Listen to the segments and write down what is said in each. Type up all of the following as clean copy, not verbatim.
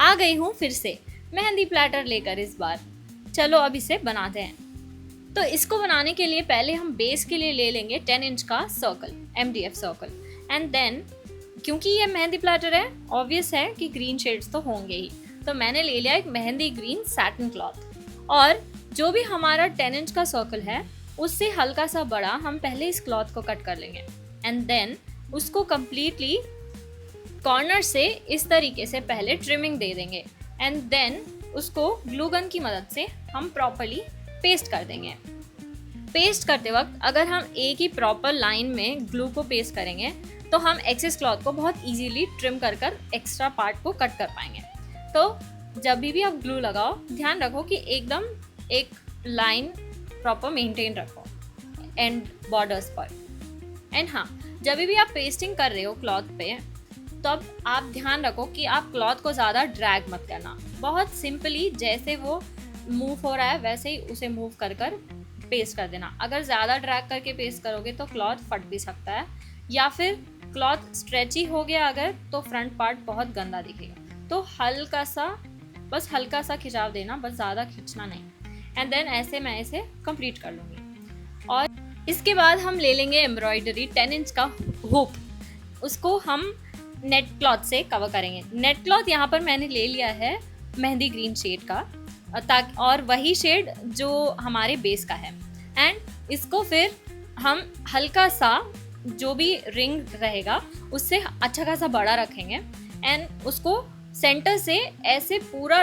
आ गई हूँ फिर से मेहंदी प्लेटर लेकर इस बार। चलो अब इसे बनाते हैं। तो इसको बनाने के लिए पहले हम बेस के लिए ले लेंगे 10 इंच का circle, MDF circle. And then क्योंकि ये मेहंदी प्लेटर है, ऑब्वियस है कि ग्रीन शेड्स तो होंगे ही, तो मैंने ले लिया एक मेहंदी ग्रीन सैटिन क्लॉथ। और जो भी हमारा 10 इंच का सर्कल है उससे हल्का सा बड़ा हम पहले इस क्लॉथ को कट कर लेंगे। एंड देन उसको कम्प्लीटली कॉर्नर से इस तरीके से पहले ट्रिमिंग दे देंगे। एंड देन उसको ग्लू गन की मदद से हम प्रॉपरली पेस्ट कर देंगे। पेस्ट करते वक्त अगर हम एक ही प्रॉपर लाइन में ग्लू को पेस्ट करेंगे तो हम एक्सेस क्लॉथ को बहुत इजीली ट्रिम कर कर एक्स्ट्रा पार्ट को कट कर पाएंगे। तो जब भी आप ग्लू लगाओ ध्यान रखो कि एकदम एक लाइन प्रॉपर मेंटेन रखो एंड बॉर्डर्स पर। एंड हाँ, जब भी आप पेस्टिंग कर रहे हो क्लॉथ पे तब आप ध्यान रखो कि आप क्लॉथ को ज़्यादा ड्रैग मत करना। बहुत सिंपली जैसे वो मूव हो रहा है वैसे ही उसे मूव कर कर पेस्ट कर देना। अगर ज़्यादा ड्रैग करके पेस्ट करोगे तो क्लॉथ फट भी सकता है, या फिर क्लॉथ स्ट्रेची हो गया अगर तो फ्रंट पार्ट बहुत गंदा दिखेगा। तो हल्का सा, बस हल्का सा खिंचाव देना, बस ज़्यादा खींचना नहीं। एंड देन ऐसे मैं इसे कंप्लीट कर लूँगी। और इसके बाद हम ले लेंगे एम्ब्रॉयडरी 10 इंच का हुक। उसको हम नेट क्लॉथ से कवर करेंगे। नेट क्लॉथ यहाँ पर मैंने ले लिया है मेहंदी ग्रीन शेड का, ताकि और वही शेड जो हमारे बेस का है। एंड इसको फिर हम हल्का सा जो भी रिंग रहेगा उससे अच्छा खासा बड़ा रखेंगे। एंड उसको सेंटर से ऐसे पूरा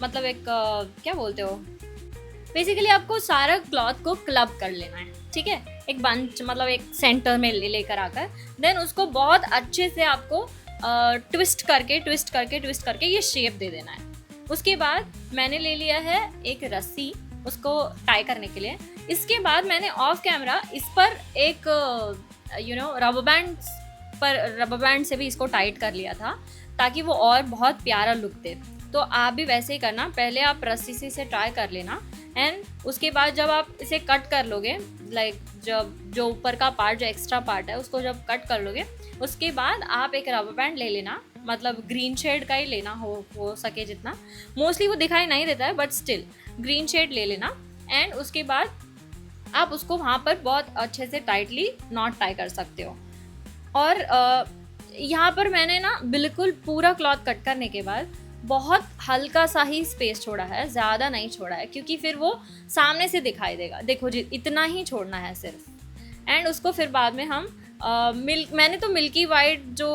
मतलब एक क्या बोलते हो, बेसिकली आपको सारा क्लॉथ को क्लब कर लेना है, ठीक है, एक बंच मतलब एक सेंटर में लेकर आकर देन उसको बहुत अच्छे से आपको ट्विस्ट करके ये शेप दे देना है। उसके बाद मैंने ले लिया है एक रस्सी उसको टाई करने के लिए। इसके बाद मैंने ऑफ कैमरा इस पर एक रबर बैंड से भी इसको टाइट कर लिया था ताकि वो और बहुत प्यारा लुक दे। तो आप भी वैसे ही करना, पहले आप रस्सी से इसे ट्राई कर लेना। एंड उसके बाद जब आप इसे कट कर लोगे, लाइक जब जो ऊपर का पार्ट जो एक्स्ट्रा पार्ट है उसको जब कट कर लोगे उसके बाद आप एक रबर बैंड ले लेना, मतलब ग्रीन शेड का ही लेना हो सके जितना। मोस्टली वो दिखाई नहीं देता है बट स्टिल ग्रीन शेड ले लेना। एंड उसके बाद आप उसको वहाँ पर बहुत अच्छे से टाइटली नॉट टाई कर सकते हो। और यहाँ पर मैंने ना बिल्कुल पूरा क्लॉथ कट करने के बाद बहुत हल्का सा ही स्पेस छोड़ा है, ज़्यादा नहीं छोड़ा है, क्योंकि फिर वो सामने से दिखाई देगा। देखो जी, इतना ही छोड़ना है सिर्फ। एंड उसको फिर बाद में हम मैंने तो मिल्की वाइट जो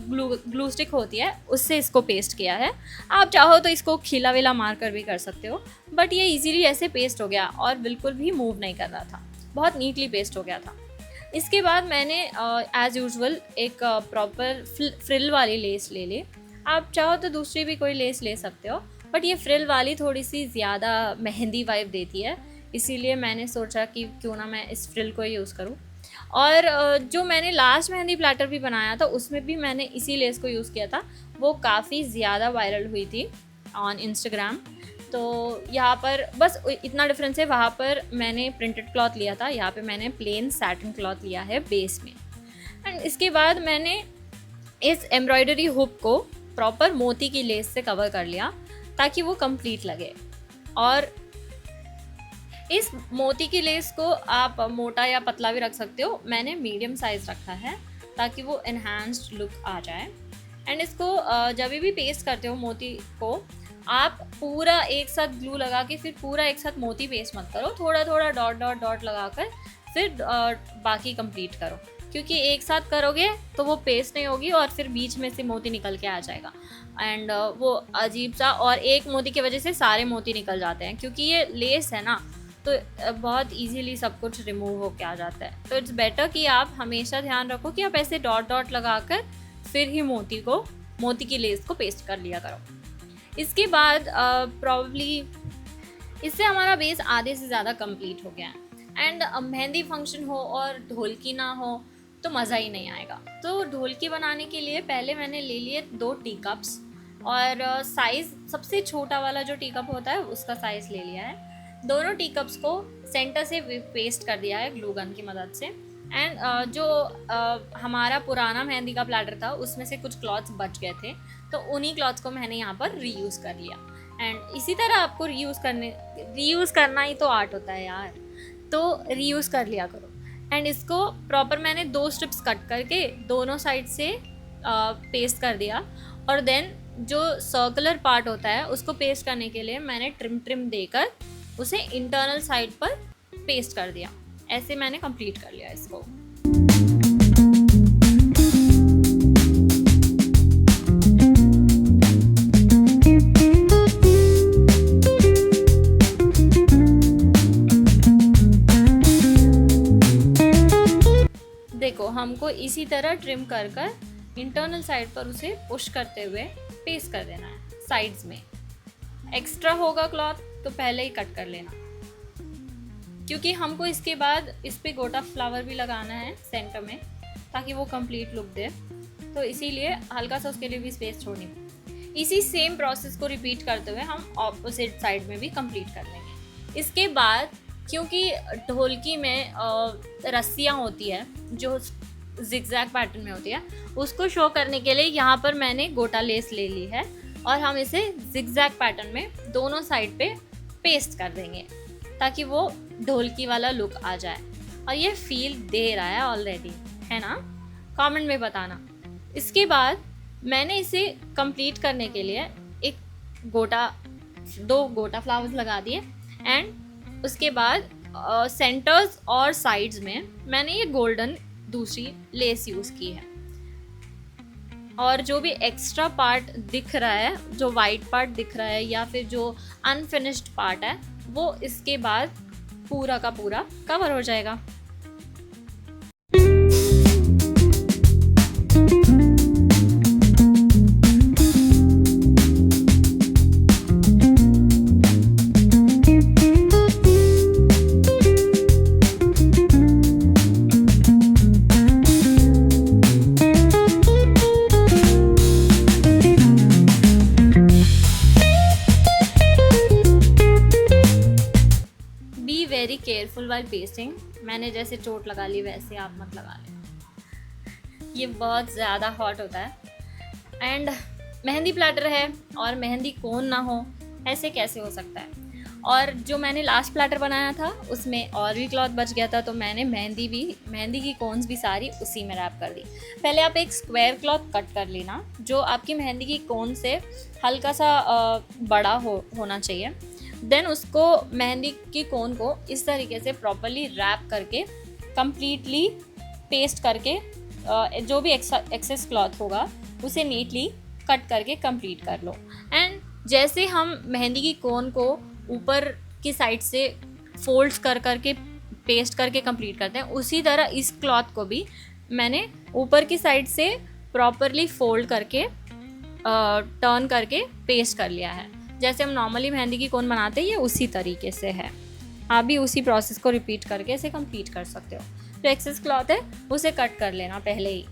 ग्लू स्टिक होती है उससे इसको पेस्ट किया है। आप चाहो तो इसको खिला विला मार कर भी कर सकते हो, बट ये इजीली ऐसे पेस्ट हो गया और बिल्कुल भी मूव नहीं कर रहा था, बहुत नीटली पेस्ट हो गया था। इसके बाद मैंने एज़ यूजुअल एक प्रॉपर फ्रिल वाली लेस ले ली। आप चाहो तो दूसरी भी कोई लेस ले सकते हो, बट ये फ्रिल वाली थोड़ी सी ज़्यादा मेहंदी वाइब देती है, इसीलिए मैंने सोचा कि क्यों ना मैं इस फ्रिल को यूज़ करूँ। और जो मैंने लास्ट मेहंदी प्लेटर भी बनाया था उसमें भी मैंने इसी लेस को यूज़ किया था, वो काफ़ी ज़्यादा वायरल हुई थी ऑन इंस्टाग्राम। तो यहाँ पर बस इतना डिफरेंस है, वहाँ पर मैंने प्रिंटेड क्लॉथ लिया था, यहाँ पे मैंने प्लेन सैटिन क्लॉथ लिया है बेस में। एंड इसके बाद मैंने इस एम्ब्रॉयडरी हुक को प्रॉपर मोती की लेस से कवर कर लिया ताकि वो कंप्लीट लगे। और इस मोती की लेस को आप मोटा या पतला भी रख सकते हो, मैंने मीडियम साइज़ रखा है ताकि वो एनहांस्ड लुक आ जाए। एंड इसको जब भी पेस्ट करते हो मोती को, आप पूरा एक साथ ग्लू लगा के फिर पूरा एक साथ मोती पेस्ट मत करो, थोड़ा थोड़ा डॉट डॉट डॉट लगा कर फिर बाकी कंप्लीट करो, क्योंकि एक साथ करोगे तो वो पेस्ट नहीं होगी और फिर बीच में से मोती निकल के आ जाएगा। एंड वो अजीब सा, और एक मोती की वजह से सारे मोती निकल जाते हैं, क्योंकि ये लेस है ना तो बहुत इजीली सब कुछ रिमूव होके आ जाता है। तो इट्स बेटर कि आप हमेशा ध्यान रखो कि आप ऐसे डॉट डॉट लगाकर फिर ही मोती की लेस को पेस्ट कर लिया करो। इसके बाद प्रॉब्ली इससे हमारा बेस आधे से ज़्यादा कंप्लीट हो गया है। एंड मेहंदी फंक्शन हो और ढोलकी ना हो तो मज़ा ही नहीं आएगा। तो ढोलकी बनाने के लिए पहले मैंने ले लिए 2 टी कप्स, और साइज़ सबसे छोटा वाला जो टी कप होता है उसका साइज़ ले लिया है। दोनों टी कप्स को सेंटर से पेस्ट कर दिया है ग्लू गन की मदद से। एंड जो हमारा पुराना मेहंदी का प्लेटर था उसमें से कुछ क्लॉथ्स बच गए थे, तो उन्हीं क्लॉथ्स को मैंने यहाँ पर रीयूज़ कर लिया। एंड इसी तरह आपको रीयूज़ करना ही तो आर्ट होता है यार, तो रीयूज़ कर लिया करो। एंड इसको प्रॉपर मैंने 2 स्ट्रिप्स कट करके दोनों साइड से पेस्ट कर दिया, और देन जो सर्कुलर पार्ट होता है उसको पेस्ट करने के लिए मैंने ट्रिम देकर उसे इंटरनल साइड पर पेस्ट कर दिया। ऐसे मैंने कंप्लीट कर लिया इसको। देखो हमको इसी तरह ट्रिम कर कर इंटरनल साइड पर उसे पुश करते हुए पेस्ट कर देना है साइड्स में। एक्स्ट्रा होगा क्लॉथ तो पहले ही कट कर लेना, क्योंकि हमको इसके बाद इस पे गोटा फ्लावर भी लगाना है सेंटर में ताकि वो कंप्लीट लुक दे, तो इसीलिए हल्का सा उसके लिए भी स्पेस छोड़नी। इसी सेम प्रोसेस को रिपीट करते हुए हम ऑपोजिट साइड में भी कंप्लीट कर लेंगे। इसके बाद क्योंकि ढोलकी में रस्सियाँ होती है जो जिगजैग पैटर्न में होती है, उसको शो करने के लिए यहाँ पर मैंने गोटा लेस ले ली है और हम इसे जिगजैग पैटर्न में दोनों साइड पे पेस्ट कर देंगे ताकि वो ढोलकी वाला लुक आ जाए। और ये फील दे रहा है ऑलरेडी, है ना? कमेंट में बताना। इसके बाद मैंने इसे कंप्लीट करने के लिए दो गोटा फ्लावर्स लगा दिए, एंड उसके बाद सेंटर्स और साइड्स में मैंने ये गोल्डन दूसरी लेस यूज़ की है। और जो भी एक्स्ट्रा पार्ट दिख रहा है, जो वाइट पार्ट दिख रहा है या फिर जो अनफिनिश्ड पार्ट है, वो इसके बाद पूरा का पूरा कवर हो जाएगा। Very careful while pasting. मैंने जैसे चोट लगा ली वैसे आप मत लगा लें, ये बहुत ज़्यादा हॉट होता है। एंड मेहंदी प्लेटर है और मेहंदी कोन ना हो, ऐसे कैसे हो सकता है? और जो मैंने लास्ट प्लेटर बनाया था उसमें और भी क्लॉथ बच गया था, तो मैंने मेहंदी की कोन्स भी सारी उसी में रैप कर दी। पहले आप एक स्क्वायर क्लॉथ कट कर लेना जो आपकी मेहंदी की कोन से हल्का सा बड़ा होना चाहिए। देन उसको मेहंदी की कोन को इस तरीके से प्रॉपरली रैप करके कंप्लीटली पेस्ट करके जो भी एक्सेस क्लॉथ होगा उसे नीटली कट करके कंप्लीट कर लो। एंड जैसे हम मेहंदी की कोन को ऊपर की साइड से फोल्ड्स कर करके पेस्ट करके कंप्लीट करते हैं, उसी तरह इस क्लॉथ को भी मैंने ऊपर की साइड से प्रॉपरली फोल्ड करके टर्न करके पेस्ट कर लिया है। जैसे हम नॉर्मली मेहंदी की कोन बनाते हैं, ये उसी तरीके से है। आप भी उसी प्रोसेस को रिपीट करके इसे कंप्लीट कर सकते हो। जो एक्सेस क्लॉथ है उसे कट कर लेना पहले ही।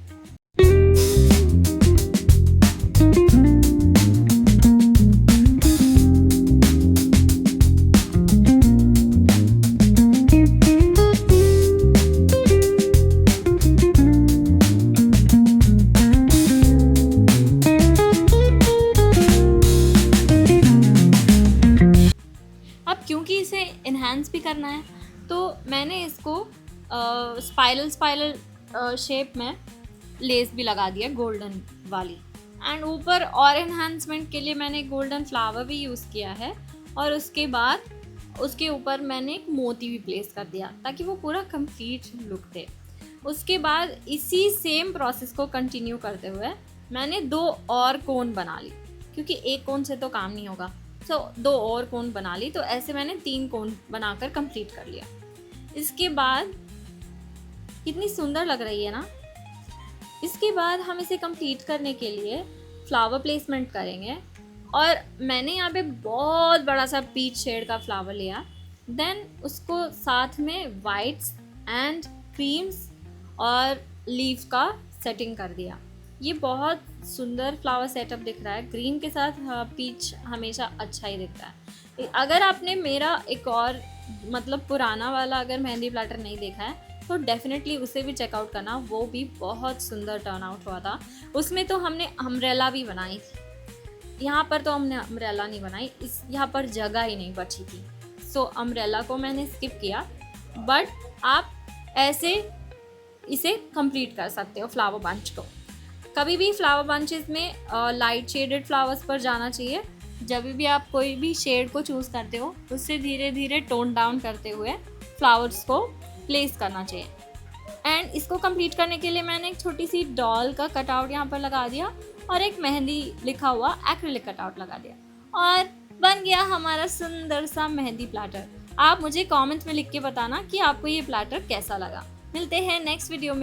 क्योंकि इसे इन्हांस भी करना है तो मैंने इसको स्पाइरल शेप में लेस भी लगा दिया गोल्डन वाली। एंड ऊपर और इन्हांसमेंट के लिए मैंने गोल्डन फ्लावर भी यूज़ किया है, और उसके बाद उसके ऊपर मैंने एक मोती भी प्लेस कर दिया ताकि वो पूरा कंप्लीट लुक दे। उसके बाद इसी सेम प्रोसेस को कंटिन्यू करते हुए मैंने 2 और कोन बना ली, क्योंकि एक कोन से तो काम नहीं होगा, तो 2 और कोन बना ली। तो ऐसे मैंने 3 कोन बनाकर कंप्लीट कर लिया। इसके बाद कितनी सुंदर लग रही है ना। इसके बाद हम इसे कंप्लीट करने के लिए फ्लावर प्लेसमेंट करेंगे, और मैंने यहाँ पे बहुत बड़ा सा पीच शेड का फ्लावर लिया। देन उसको साथ में वाइट्स एंड क्रीम्स और लीफ का सेटिंग कर दिया। ये बहुत सुंदर फ्लावर सेटअप दिख रहा है। ग्रीन के साथ पीच हमेशा अच्छा ही दिखता है। अगर आपने मेरा एक और मतलब पुराना वाला अगर मेहंदी प्लेटर नहीं देखा है तो डेफिनेटली उसे भी चेकआउट करना, वो भी बहुत सुंदर टर्न आउट हुआ था। उसमें तो हमने अम्ब्रेला भी बनाई थी, यहाँ पर तो हमने अम्ब्रेला नहीं बनाई, इस यहाँ पर जगह ही नहीं बची थी, सो अम्ब्रेला को मैंने स्किप किया। बट आप ऐसे इसे कंप्लीट कर सकते हो फ्लावर बंच को। कभी भी फ्लावर बंचेस में लाइट शेडेड फ्लावर्स पर जाना चाहिए। जब भी आप कोई भी शेड को चूज़ करते हो उससे धीरे धीरे टोन डाउन करते हुए फ्लावर्स को प्लेस करना चाहिए। एंड इसको कंप्लीट करने के लिए मैंने एक छोटी सी डॉल का कटआउट यहाँ पर लगा दिया और एक मेहंदी लिखा हुआ एक्रिलिक कटआउट लगा दिया और बन गया हमारा सुंदर सा मेहंदी प्लैटर। आप मुझे कमेंट्स में लिख के बताना कि आपको ये प्लैटर कैसा लगा। मिलते हैं नेक्स्ट वीडियो में।